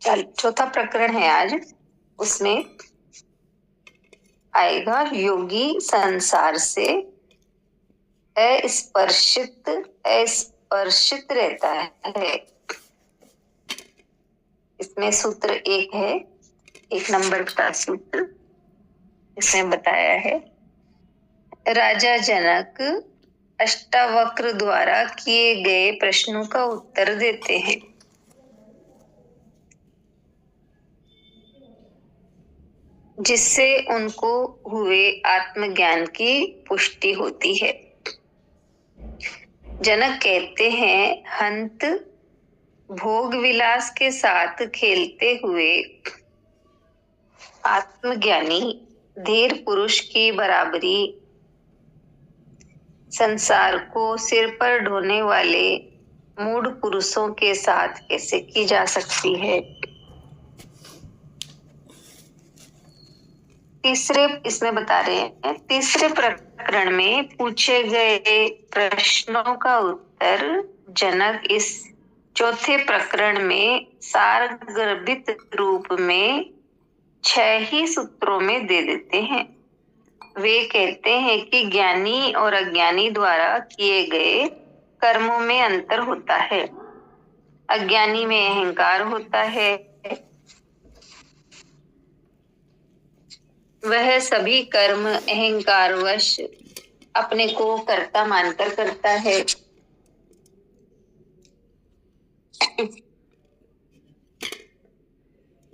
चौथा प्रकरण है आज, उसमें आएगा योगी संसार से अस्पर्शित रहता है। इसमें सूत्र एक है, 1 नंबर का सूत्र इसमें बताया है, राजा जनक अष्टावक्र द्वारा किए गए प्रश्नों का उत्तर देते हैं। जिससे उनको हुए आत्मज्ञान की पुष्टि होती है। जनक कहते हैं, हंत भोग विलास के साथ खेलते हुए आत्मज्ञानी धीर पुरुष की बराबरी संसार को सिर पर ढोने वाले मूढ़ पुरुषों के साथ कैसे की जा सकती है। तीसरे इसमें बता रहे हैं, तीसरे प्रकरण में पूछे गए प्रश्नों का उत्तर जनक इस चौथे प्रकरण में सारगर्भित रूप में 6 ही सूत्रों में दे देते हैं। वे कहते हैं कि ज्ञानी और अज्ञानी द्वारा किए गए कर्मों में अंतर होता है। अज्ञानी में अहंकार होता है, वह सभी कर्म अहंकारवश अपने को कर्ता मानकर करता है।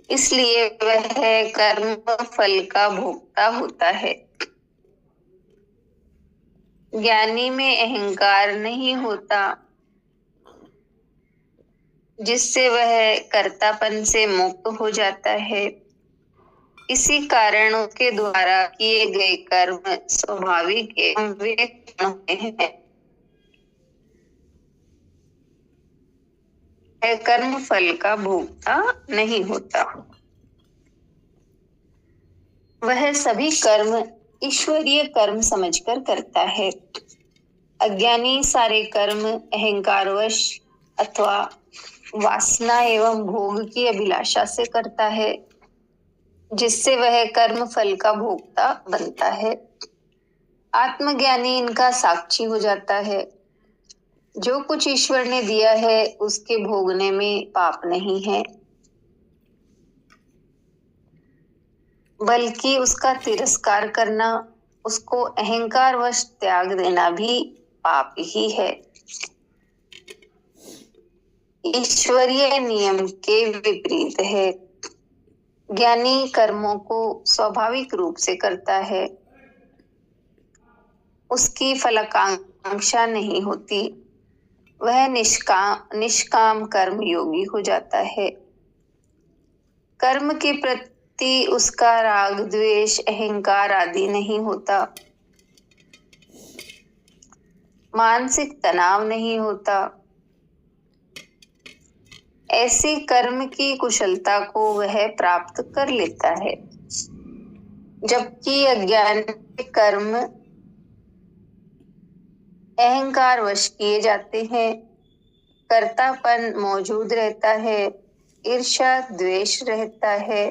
इसलिए वह कर्म फल का भोक्ता होता है। ज्ञानी में अहंकार नहीं होता, जिससे वह कर्तापन से मुक्त हो जाता है। इसी कारण उसके द्वारा किए गए कर्म स्वाभाविक एवं विवेक होते हैं। कर्म फल का भोक्ता नहीं होता। वह सभी कर्म ईश्वरीय कर्म समझकर करता है। अज्ञानी सारे कर्म अहंकारवश अथवा वासना एवं भोग की अभिलाषा से करता है, जिससे वह कर्म फल का भोक्ता बनता है। आत्मज्ञानी इनका साक्षी हो जाता है। जो कुछ ईश्वर ने दिया है उसके भोगने में पाप नहीं है, बल्कि उसका तिरस्कार करना, उसको अहंकारवश त्याग देना भी पाप ही है। ईश्वरीय नियम के विपरीत है। ज्ञानी कर्मों को स्वाभाविक रूप से करता है, उसकी फलकांक्षा नहीं होती। वह निष्काम कर्म योगी हो जाता है। कर्म के प्रति उसका राग द्वेष अहंकार आदि नहीं होता। मानसिक तनाव नहीं होता। ऐसी कर्म की कुशलता को वह प्राप्त कर लेता है। जबकि अज्ञान के कर्म अहंकार वश किए जाते हैं, कर्तापन मौजूद रहता है, ईर्ष्या द्वेष रहता है,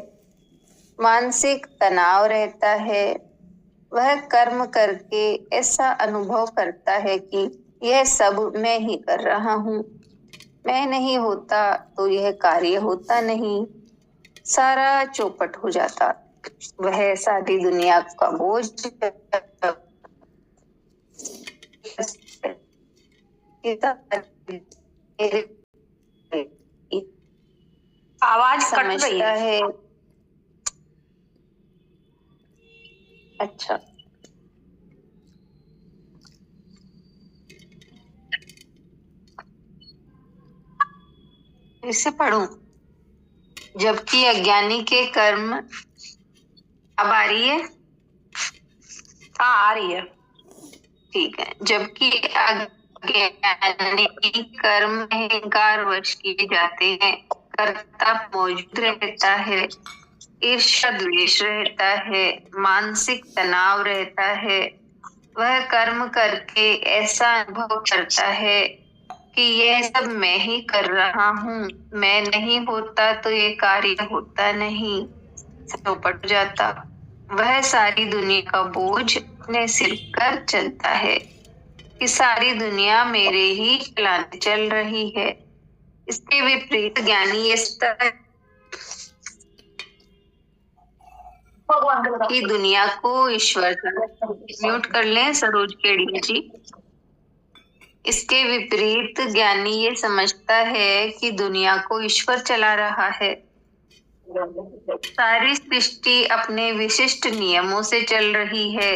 मानसिक तनाव रहता है। वह कर्म करके ऐसा अनुभव करता है कि यह सब मैं ही कर रहा हूँ, मैं नहीं होता तो यह कार्य होता नहीं। सारा चौपट हो जाता। वह सारी दुनिया का बोझ आवाज कट रही है। अच्छा, इसे पढ़ूं। जबकि अज्ञानी के कर्म, अब आ रही है? हाँ, आ रही है। ठीक है। जबकि अज्ञानी के कर्म अहंकार वश किए जाते हैं, कर्ता मौजूद रहता है, ईर्ष्या द्वेष रहता है, मानसिक तनाव रहता है। वह कर्म करके ऐसा अनुभव करता है कि यह सब मैं ही कर रहा हूँ, मैं नहीं होता तो ये कार्य होता नहीं, चौपट जाता। वह सारी दुनिया का बोझ अपने सिर कर चलता है कि सारी दुनिया मेरे ही चलाने चल रही है। इसके विपरीत ज्ञानी ये कि दुनिया को ईश्वर म्यूट कर लें सरोज केड़ी जी। इसके विपरीत ज्ञानी ये समझता है कि दुनिया को ईश्वर चला रहा है। सारी सृष्टि अपने विशिष्ट नियमों से चल रही है,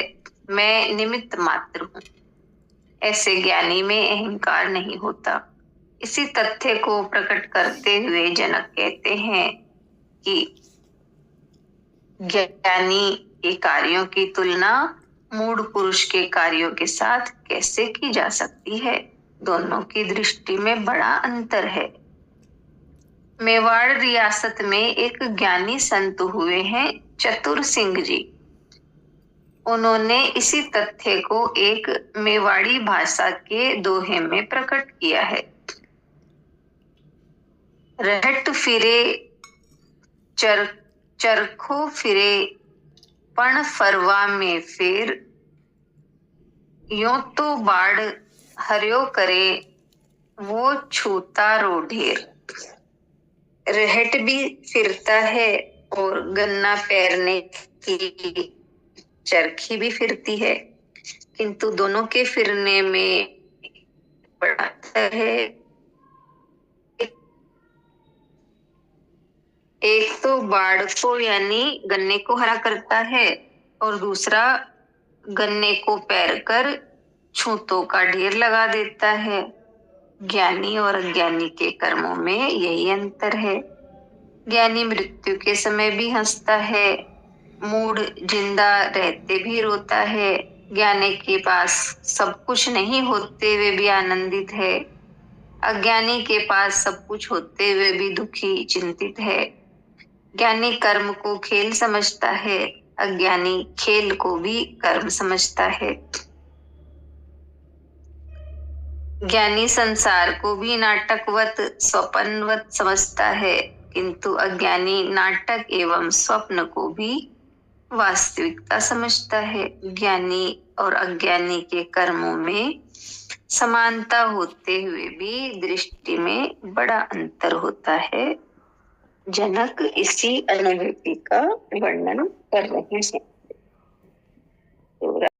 मैं निमित्त मात्र हूँ। ऐसे ज्ञानी में अहंकार नहीं होता। इसी तथ्य को प्रकट करते हुए जनक कहते हैं कि ज्ञानी के कार्यों की तुलना मूढ़ पुरुष के कार्यों के साथ कैसे की जा सकती है? दोनों की दृष्टि में बड़ा अंतर है। मेवाड़ रियासत में एक ज्ञानी संत हुए हैं चतुर सिंह जी। उन्होंने इसी तथ्य को एक मेवाड़ी भाषा के दोहे में प्रकट किया है। रहट फिरे चरखो फिरे पण फरवा में फिर, यूं तो बाढ़ हरियो करे वो छूता रो ढेर। रहट भी फिरता है और गन्ना पेरने की चरखी भी फिरती है, किंतु दोनों के फिरने में बड़ा अंतर है। एक तो बाढ़ को यानी गन्ने को हरा करता है और दूसरा गन्ने को पैर कर छूतों का ढेर लगा देता है। ज्ञानी और अज्ञानी के कर्मों में यही अंतर है। ज्ञानी मृत्यु के समय भी हंसता है, मूढ़ जिंदा रहते भी रोता है। ज्ञानी के पास सब कुछ नहीं होते हुए भी आनंदित है, अज्ञानी के पास सब कुछ होते हुए भी दुखी चिंतित है। ज्ञानी कर्म को खेल समझता है, अज्ञानी खेल को भी कर्म समझता है। ज्ञानी संसार को भी नाटकवत स्वप्नवत समझता है, किंतु अज्ञानी नाटक एवं स्वप्न को भी वास्तविकता समझता है। ज्ञानी और अज्ञानी के कर्मों में समानता होते हुए भी दृष्टि में बड़ा अंतर होता है। जनक इसी अनुभूति का वर्णन कर रहे हैं।